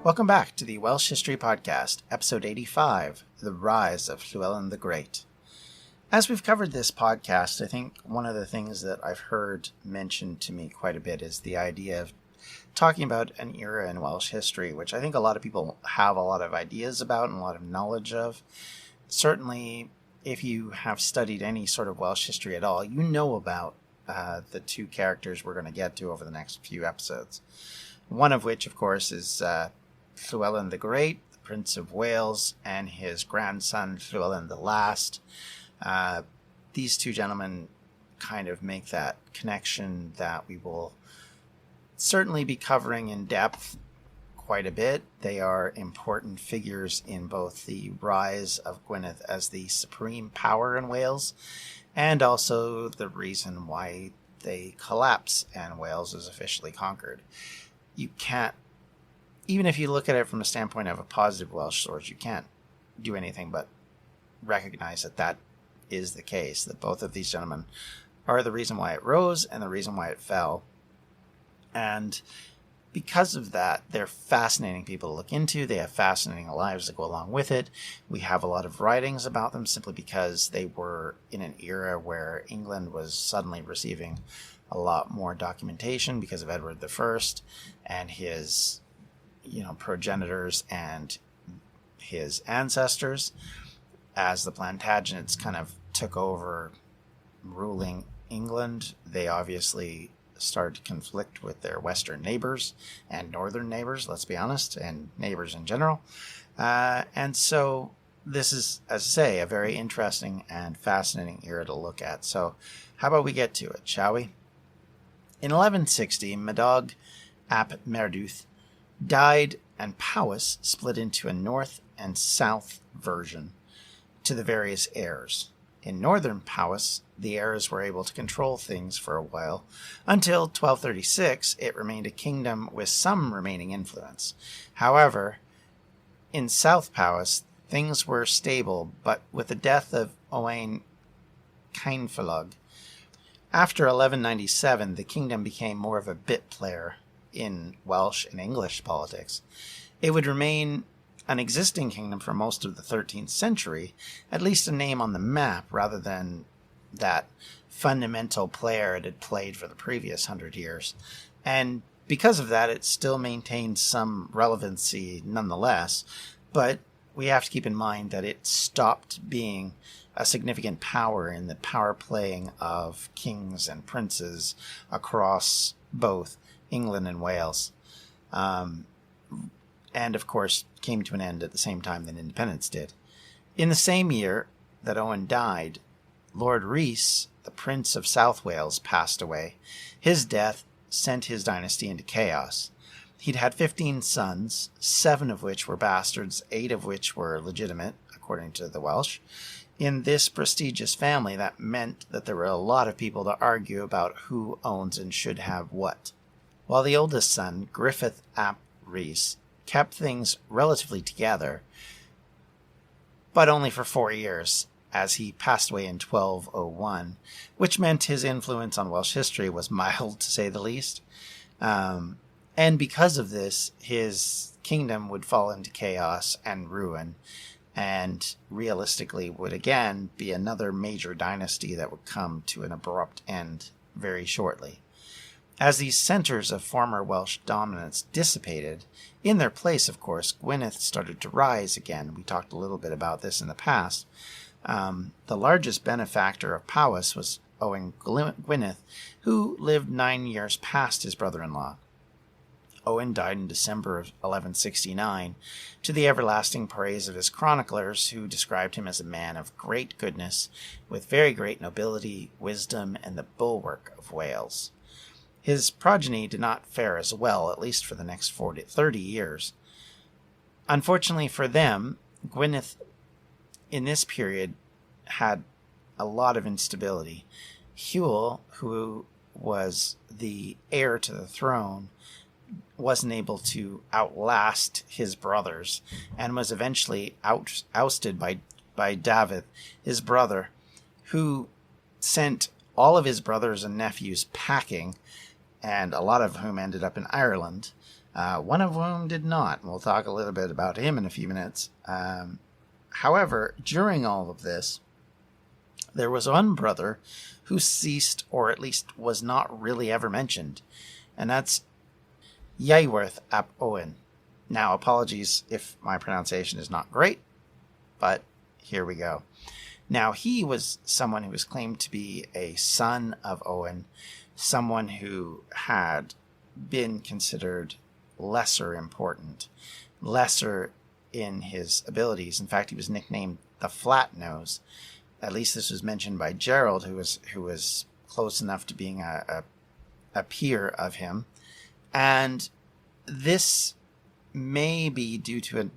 Welcome back to the Welsh History Podcast, Episode 85, The Rise of Llywelyn the Great. As we've covered this podcast, I think one of the things that I've heard mentioned to me quite a bit is the idea of talking about an era in Welsh history, which I think a lot of people have a lot of ideas about and a lot of knowledge of. Certainly, if you have studied any sort of Welsh history at all, you know about the two characters we're going to get to over the next few episodes. One of which, of course, is Llywelyn the Great, the Prince of Wales, and his grandson Llywelyn the Last. These two gentlemen kind of make that connection that we will certainly be covering in depth quite a bit. They are important figures in both the rise of Gwynedd as the supreme power in Wales, and also the reason why they collapse and Wales is officially conquered. You can't, even if you look at it from a standpoint of a positive Welsh source, you can't do anything but recognize that that is the case, that both of these gentlemen are the reason why it rose and the reason why it fell. And because of that, they're fascinating people to look into. They have fascinating lives that go along with it. We have a lot of writings about them simply because they were in an era where England was suddenly receiving a lot more documentation because of Edward I and his progenitors and his ancestors. As the Plantagenets kind of took over ruling England, they obviously started to conflict with their western neighbors and northern neighbors, let's be honest, and neighbors in general. And so this is, as I say, a very interesting and fascinating era to look at. So how about we get to it, shall we? In 1160, Madog ap Merduth died, and Powys split into a north and south version to the various heirs. In northern Powys, the heirs were able to control things for a while. Until 1236, it remained a kingdom with some remaining influence. However, in South Powys, things were stable, but with the death of Owain Cynfalog, after 1197, the kingdom became more of a bit player in Welsh and English politics. It would remain an existing kingdom for most of the 13th century, at least a name on the map rather than that fundamental player it had played for the previous 100 years. And because of that, it still maintains some relevancy nonetheless, but we have to keep in mind that it stopped being a significant power in the power playing of kings and princes across both England and Wales. And of course came to an end at the same time that independence did. In the same year that Owen died, Lord Rhys, the Prince of South Wales, passed away. His death sent his dynasty into chaos. He'd had 15 sons, 7 of which were bastards, 8 of which were legitimate, according to the Welsh. In this prestigious family, that meant that there were a lot of people to argue about who owns and should have what. While the oldest son, Griffith ap Rhys, kept things relatively together, but only for 4 years, as he passed away in 1201, which meant his influence on Welsh history was mild, to say the least. And because of this, his kingdom would fall into chaos and ruin, and realistically would again be another major dynasty that would come to an abrupt end very shortly. As these centers of former Welsh dominance dissipated, in their place, of course, Gwynedd started to rise again. We talked a little bit about this in the past. The largest benefactor of Powys was Owain Gwynedd, who lived 9 years past his brother-in-law. Owen died in December of 1169, to the everlasting praise of his chroniclers, who described him as a man of great goodness, with very great nobility, wisdom, and the bulwark of Wales. His progeny did not fare as well, at least for the next 30 years. Unfortunately for them, Gwynedd in this period had a lot of instability. Llywelyn, who was the heir to the throne, wasn't able to outlast his brothers and was eventually ousted by David, his brother, who sent all of his brothers and nephews packing and a lot of whom ended up in Ireland, one of whom did not. We'll talk a little bit about him in a few minutes. However, during all of this, there was one brother who ceased, or at least was not really ever mentioned, and that's Llywelyn ap Owen. Now, apologies if my pronunciation is not great, but here we go. Now, he was someone who was claimed to be a son of Owen, someone who had been considered lesser important, lesser in his abilities. In fact, he was nicknamed the Flat Nose. At least this was mentioned by Gerald, who was close enough to being a peer of him. And this may be due to a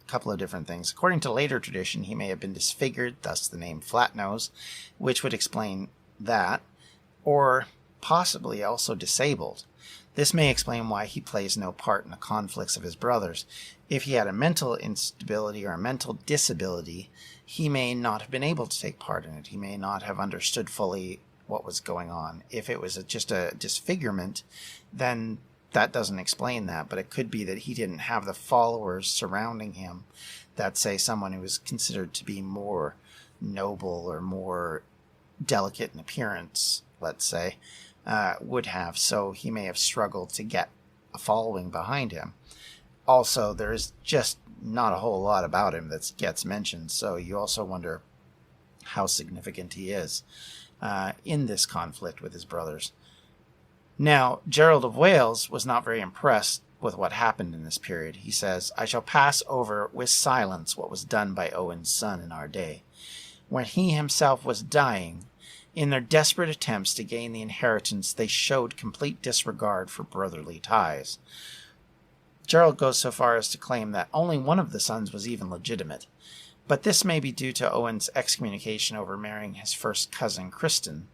couple of different things. According to later tradition, he may have been disfigured, thus the name Flat Nose, which would explain that, or possibly also disabled. This may explain why he plays no part in the conflicts of his brothers. If he had a mental instability or a mental disability, he may not have been able to take part in it. He may not have understood fully what was going on. If it was just a disfigurement, then that doesn't explain that, but it could be that he didn't have the followers surrounding him that, say, someone who was considered to be more noble or more delicate in appearance, let's say, would have. So he may have struggled to get a following behind him. Also, there is just not a whole lot about him that gets mentioned, so you also wonder how significant he is in this conflict with his brothers. Now, Gerald of Wales was not very impressed with what happened in this period. He says, "I shall pass over with silence what was done by Owen's son in our day. When he himself was dying, in their desperate attempts to gain the inheritance, they showed complete disregard for brotherly ties." Gerald goes so far as to claim that only one of the sons was even legitimate, but this may be due to Owen's excommunication over marrying his first cousin, Kristen.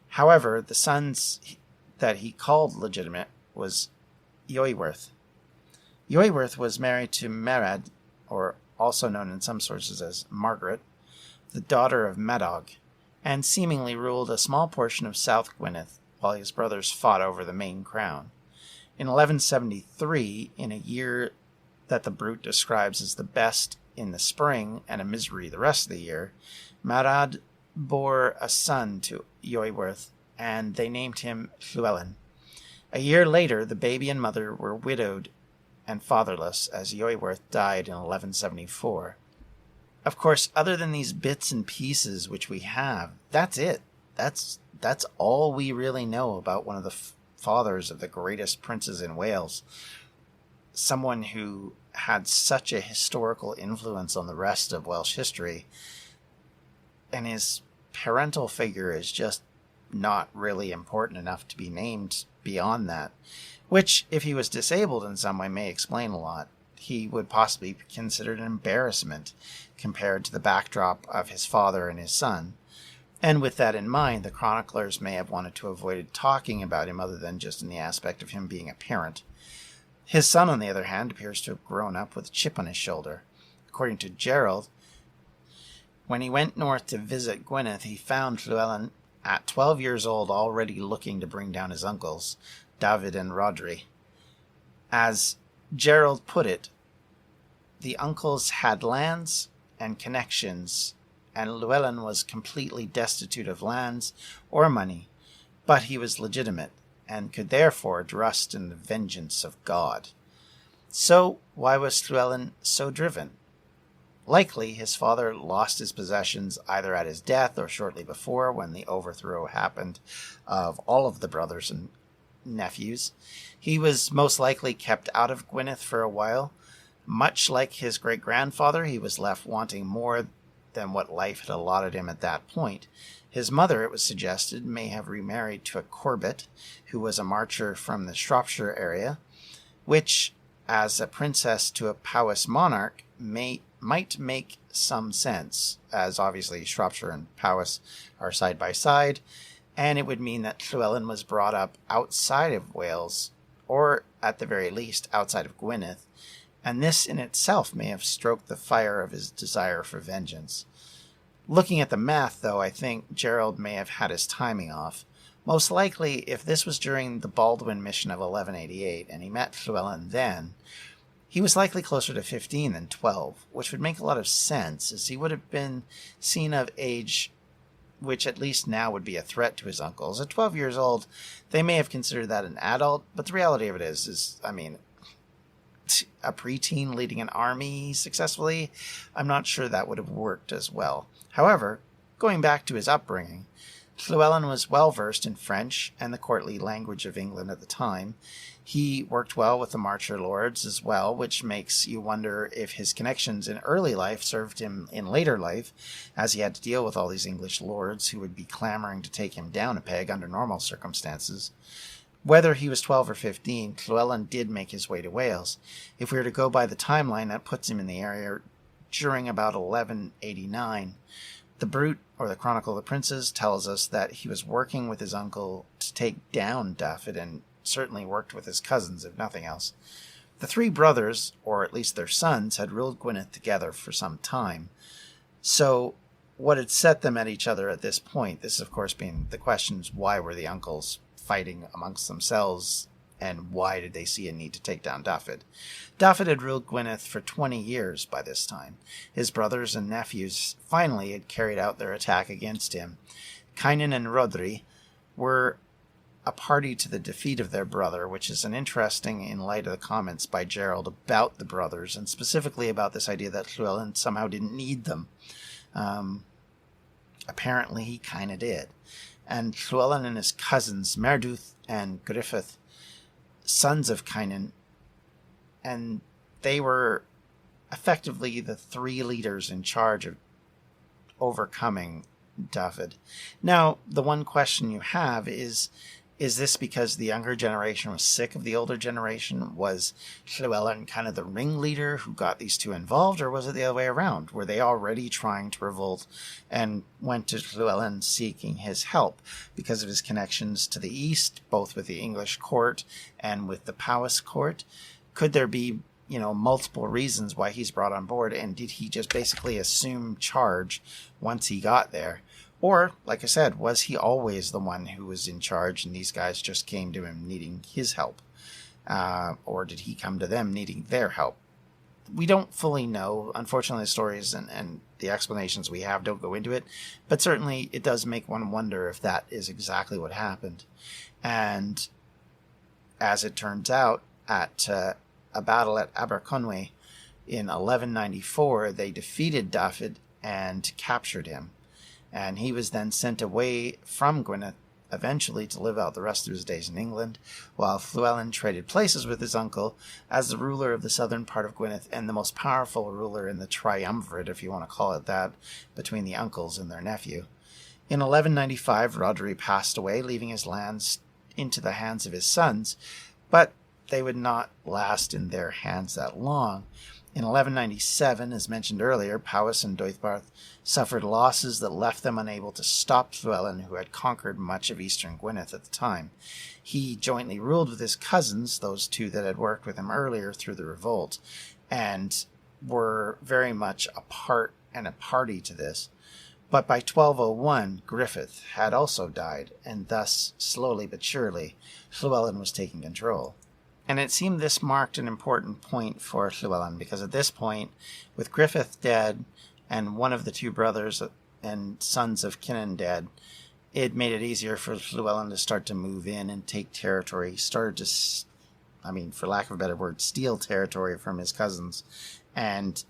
However, the sons that he called legitimate was Llywelyn. Llywelyn was married to Merad, or also known in some sources as Margaret, the daughter of Madog, and seemingly ruled a small portion of South Gwynedd while his brothers fought over the main crown. In 1173, in a year that the Brute describes as the best in the spring and a misery the rest of the year, Marad bore a son to Llywelyn, and they named him Llywelyn. A year later, the baby and mother were widowed and fatherless, as Llywelyn died in 1174. Of course, other than these bits and pieces which we have, that's it. That's all we really know about one of the fathers of the greatest princes in Wales. Someone who had such a historical influence on the rest of Welsh history, and his parental figure is just not really important enough to be named beyond that, which, if he was disabled in some way, may explain a lot. He would possibly be considered an embarrassment compared to the backdrop of his father and his son. And with that in mind, the chroniclers may have wanted to avoid talking about him other than just in the aspect of him being a parent. His son, on the other hand, appears to have grown up with a chip on his shoulder. According to Gerald, when he went north to visit Gwynedd, he found Llywelyn at 12 years old already looking to bring down his uncles, David and Rodri. As Gerald put it, the uncles had lands and connections, and Llywelyn was completely destitute of lands or money, but he was legitimate, and could therefore trust in the vengeance of God. So, why was Llywelyn so driven? Likely, his father lost his possessions either at his death or shortly before, when the overthrow happened of all of the brothers and nephews. He was most likely kept out of Gwynedd for a while. Much like his great-grandfather, he was left wanting more than what life had allotted him at that point. His mother, it was suggested, may have remarried to a Corbett, who was a marcher from the Shropshire area, which, as a princess to a Powys monarch, might make some sense, as obviously Shropshire and Powys are side by side, and it would mean that Llywelyn was brought up outside of Wales, or at the very least outside of Gwynedd, and this in itself may have stroked the fire of his desire for vengeance. Looking at the math, though, I think Gerald may have had his timing off. Most likely, if this was during the Baldwin mission of 1188 and he met Llywelyn then, he was likely closer to 15 than 12, which would make a lot of sense, as he would have been seen of age which at least now would be a threat to his uncles. At 12 years old, they may have considered that an adult, but the reality of it is a preteen leading an army successfully, I'm not sure that would have worked as well. However, going back to his upbringing, Llywelyn was well versed in French and the courtly language of England at the time. He worked well with the Marcher lords as well, which makes you wonder if his connections in early life served him in later life, as he had to deal with all these English lords who would be clamoring to take him down a peg under normal circumstances. Whether he was 12 or 15, Llywelyn did make his way to Wales. If we were to go by the timeline, that puts him in the area during about 1189. The Brute, or the Chronicle of the Princes, tells us that he was working with his uncle to take down Dafydd, and certainly worked with his cousins, if nothing else. The three brothers, or at least their sons, had ruled Gwynedd together for some time. So what had set them at each other at this point, this of course being the questions, why were the uncles fighting amongst themselves, and why did they see a need to take down Dafydd? Dafydd had ruled Gwynedd for 20 years by this time. His brothers and nephews finally had carried out their attack against him. Kynan and Rhodri were a party to the defeat of their brother, which is an interesting in light of the comments by Gerald about the brothers, and specifically about this idea that Llywelyn somehow didn't need them. Apparently he kind of did. And Llywelyn and his cousins, Merduth and Griffith, sons of Kynan, and they were effectively the three leaders in charge of overcoming Dafydd. Now, the one question you have is this because the younger generation was sick of the older generation? Was Llywelyn kind of the ringleader who got these two involved, or was it the other way around? Were they already trying to revolt and went to Llywelyn seeking his help because of his connections to the east, both with the English court and with the Powys court? Could there be, multiple reasons why he's brought on board, and did he just basically assume charge once he got there? Or, like I said, was he always the one who was in charge and these guys just came to him needing his help? Or did he come to them needing their help? We don't fully know. Unfortunately, the stories and the explanations we have don't go into it. But certainly it does make one wonder if that is exactly what happened. And as it turns out, at a battle at Aberconwy in 1194, they defeated Dafydd and captured him. And he was then sent away from Gwynedd eventually to live out the rest of his days in England, while Llywelyn traded places with his uncle as the ruler of the southern part of Gwynedd and the most powerful ruler in the triumvirate, if you want to call it that, between the uncles and their nephew. In 1195, Rhodri passed away, leaving his lands into the hands of his sons, but they would not last in their hands that long. In 1197, as mentioned earlier, Powys and Deuddbarth suffered losses that left them unable to stop Llywelyn, who had conquered much of eastern Gwynedd at the time. He jointly ruled with his cousins, those two that had worked with him earlier through the revolt, and were very much a part and a party to this. But by 1201, Griffith had also died, and thus, slowly but surely, Llywelyn was taking control. And it seemed this marked an important point for Llywelyn, because at this point, with Griffith dead and one of the two brothers and sons of Kynan dead, it made it easier for Llywelyn to start to move in and take territory. He started to, for lack of a better word, steal territory from his cousins, and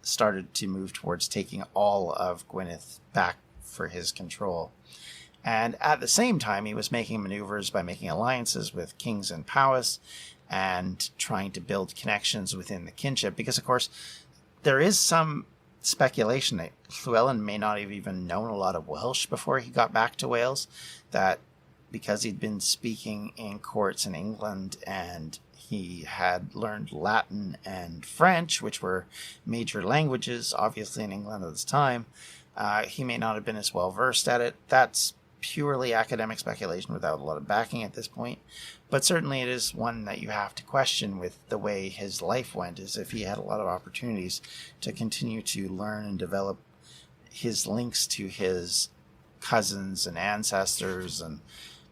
started to move towards taking all of Gwynedd back for his control. And at the same time, he was making maneuvers by making alliances with kings and Powys, and trying to build connections within the kinship, because of course there is some speculation that Llywelyn may not have even known a lot of Welsh before he got back to Wales, that because he'd been speaking in courts in England and he had learned Latin and French, which were major languages obviously in England at this time, he may not have been as well versed at it. That's purely academic speculation without a lot of backing at this point, but certainly it is one that you have to question with the way his life went, as if he had a lot of opportunities to continue to learn and develop his links to his cousins and ancestors and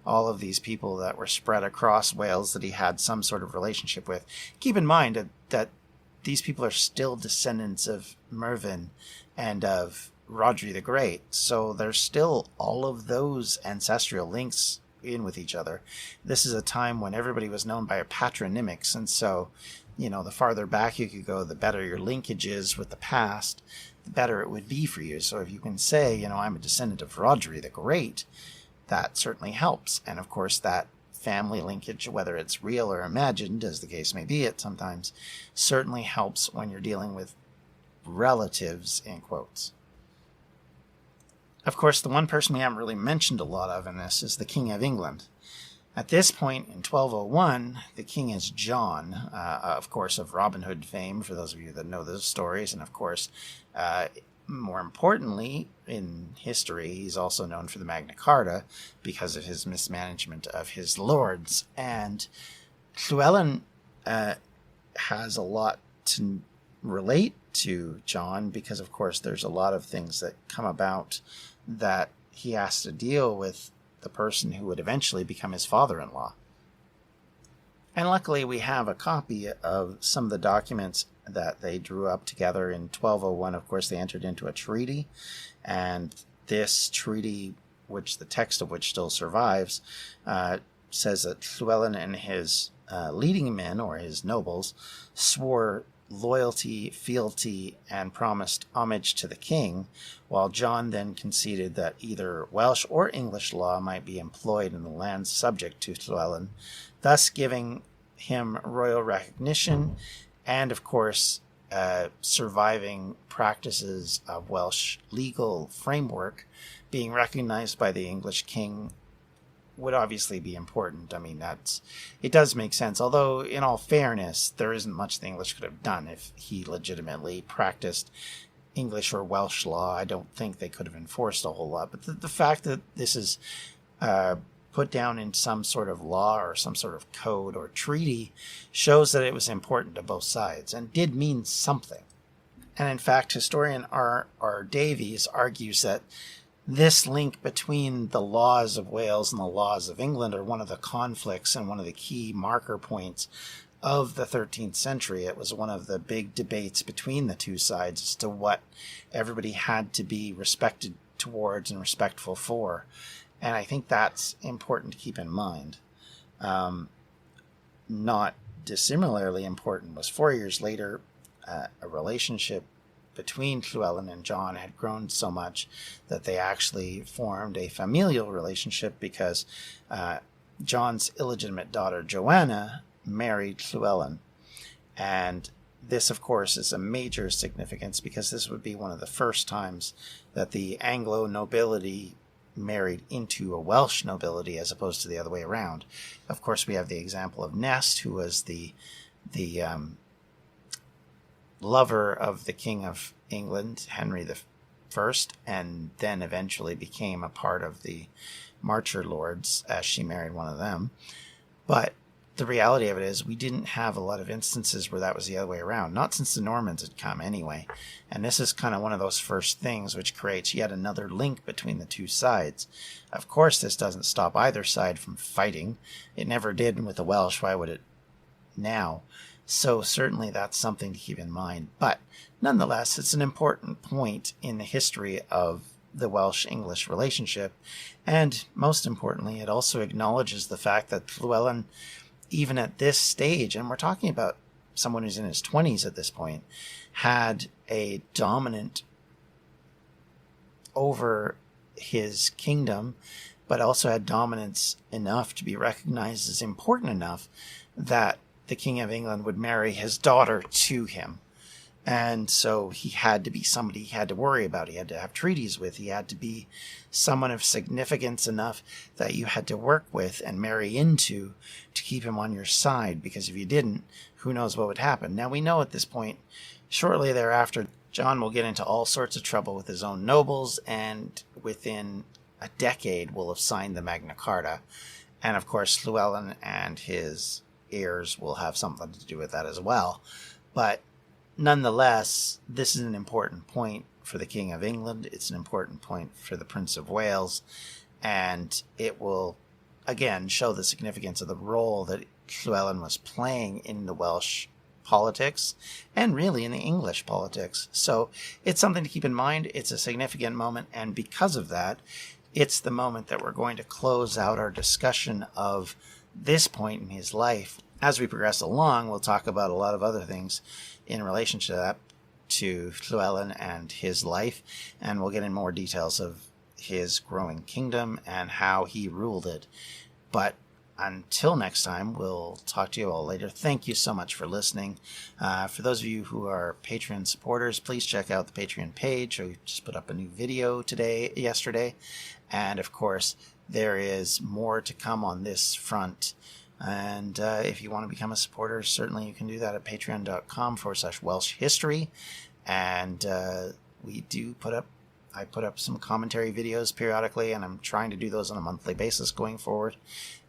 all of these people that were spread across Wales that he had some sort of relationship with. Keep in mind that these people are still descendants of Mervyn and of Rhodri the Great, so there's still all of those ancestral links in with each other. This is a time when everybody was known by patronymics, and so, the farther back you could go, the better your linkage is with the past, the better it would be for you. So if you can say, I'm a descendant of Rhodri the Great, that certainly helps. And of course, that family linkage, whether it's real or imagined, as the case may be at sometimes, certainly helps when you're dealing with relatives, in quotes. Of course, the one person we haven't really mentioned a lot of in this is the King of England. At this point, in 1201, the king is John, of course, of Robin Hood fame, for those of you that know those stories. And of course, more importantly, in history, he's also known for the Magna Carta because of his mismanagement of his lords. And Llywelyn has a lot to relate to John because, of course, there's a lot of things that come about that he has to deal with the person who would eventually become his father-in-law. And luckily we have a copy of some of the documents that they drew up together in 1201. Of course, they entered into a treaty, and this treaty, which the text of which still survives, says that Llywelyn and his leading men, or his nobles, swore loyalty, fealty, and promised homage to the king, while John then conceded that either Welsh or English law might be employed in the lands subject to Llywelyn, thus giving him royal recognition and, of course, surviving practices of Welsh legal framework being recognized by the English king would obviously be important. I mean, it does make sense. Although, in all fairness, there isn't much the English could have done if he legitimately practiced English or Welsh law. I don't think they could have enforced a whole lot. But the fact that this is put down in some sort of law or some sort of code or treaty shows that it was important to both sides and did mean something. And in fact, historian R. Davies argues that this link between the laws of Wales and the laws of England are one of the conflicts and one of the key marker points of the 13th century. It was one of the big debates between the two sides as to what everybody had to be respected towards and respectful for. And I think that's important to keep in mind. Not dissimilarly important was 4 years later, a relationship between Llywelyn and John had grown so much that they actually formed a familial relationship because John's illegitimate daughter Joanna married Llywelyn. And this, of course, is a major significance because this would be one of the first times that the Anglo nobility married into a Welsh nobility as opposed to the other way around. Of course, we have the example of Nest, who was the lover of the King of England, Henry I, and then eventually became a part of the Marcher Lords as she married one of them. But the reality of it is we didn't have a lot of instances where that was the other way around, not since the Normans had come anyway. And this is kind of one of those first things which creates yet another link between the two sides. Of course, this doesn't stop either side from fighting. It never did with the Welsh. Why would it now? So certainly that's something to keep in mind. But nonetheless, it's an important point in the history of the Welsh-English relationship. And most importantly, it also acknowledges the fact that Llywelyn, even at this stage, and we're talking about someone who's in his 20s at this point, had a dominant over his kingdom, but also had dominance enough to be recognized as important enough that the King of England would marry his daughter to him. And so he had to be somebody he had to worry about. He had to have treaties with. He had to be someone of significance enough that you had to work with and marry into to keep him on your side. Because if you didn't, who knows what would happen. Now we know at this point, shortly thereafter, John will get into all sorts of trouble with his own nobles, and within a decade will have signed the Magna Carta. And of course, Llywelyn and his heirs will have something to do with that as well. But nonetheless, this is an important point for the King of England. It's an important point for the Prince of Wales, and it will again, show the significance of the role that Llywelyn was playing in the Welsh politics and really in the English politics. So it's something to keep in mind. It's a significant moment, and because of that, it's the moment that we're going to close out our discussion of this point in his life. As we progress along, we'll talk about a lot of other things in relation to that, to Llywelyn and his life, and we'll get in more details of his growing kingdom and how he ruled it. But until next time, we'll talk to you all later. Thank you so much for listening. For those of you who are Patreon supporters, please check out the Patreon page. We just put up a new video yesterday. And of course, there is more to come on this front. And if you want to become a supporter, certainly you can do that at patreon.com/Welsh history. And I put up some commentary videos periodically, and I'm trying to do those on a monthly basis going forward,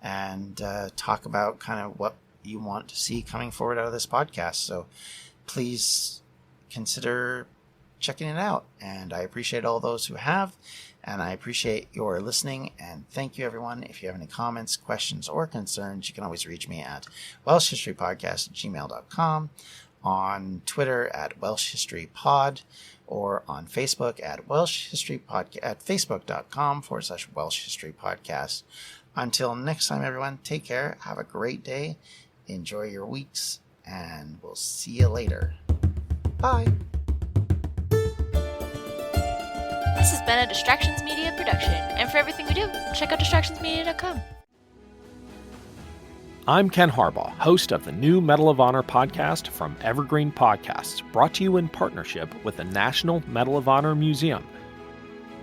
and talk about kind of what you want to see coming forward out of this podcast. So please consider checking it out. And I appreciate all those who have, and I appreciate your listening. And thank you, everyone. If you have any comments, questions, or concerns, you can always reach me at welshhistorypodcast@gmail.com, on Twitter at welshhistorypod, or on Facebook at Welsh History Podcast at facebook.com/Welsh History Podcast. Until next time, everyone, take care. Have a great day. Enjoy your weeks, and we'll see you later. Bye. This has been a Distractions Media production, and for everything we do, check out distractionsmedia.com. I'm Ken Harbaugh, host of the new Medal of Honor podcast from Evergreen Podcasts, brought to you in partnership with the National Medal of Honor Museum.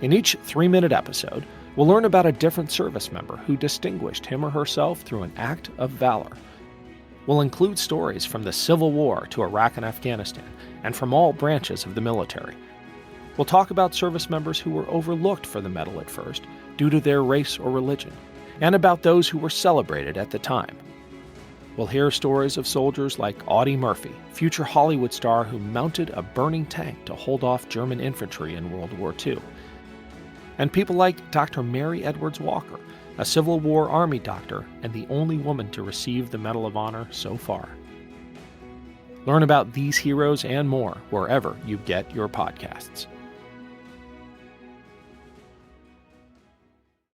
In each 3-minute episode, we'll learn about a different service member who distinguished him or herself through an act of valor. We'll include stories from the Civil War to Iraq and Afghanistan, and from all branches of the military. We'll talk about service members who were overlooked for the medal at first due to their race or religion, and about those who were celebrated at the time. We'll hear stories of soldiers like Audie Murphy, future Hollywood star who mounted a burning tank to hold off German infantry in World War II. And people like Dr. Mary Edwards Walker, a Civil War Army doctor and the only woman to receive the Medal of Honor so far. Learn about these heroes and more wherever you get your podcasts.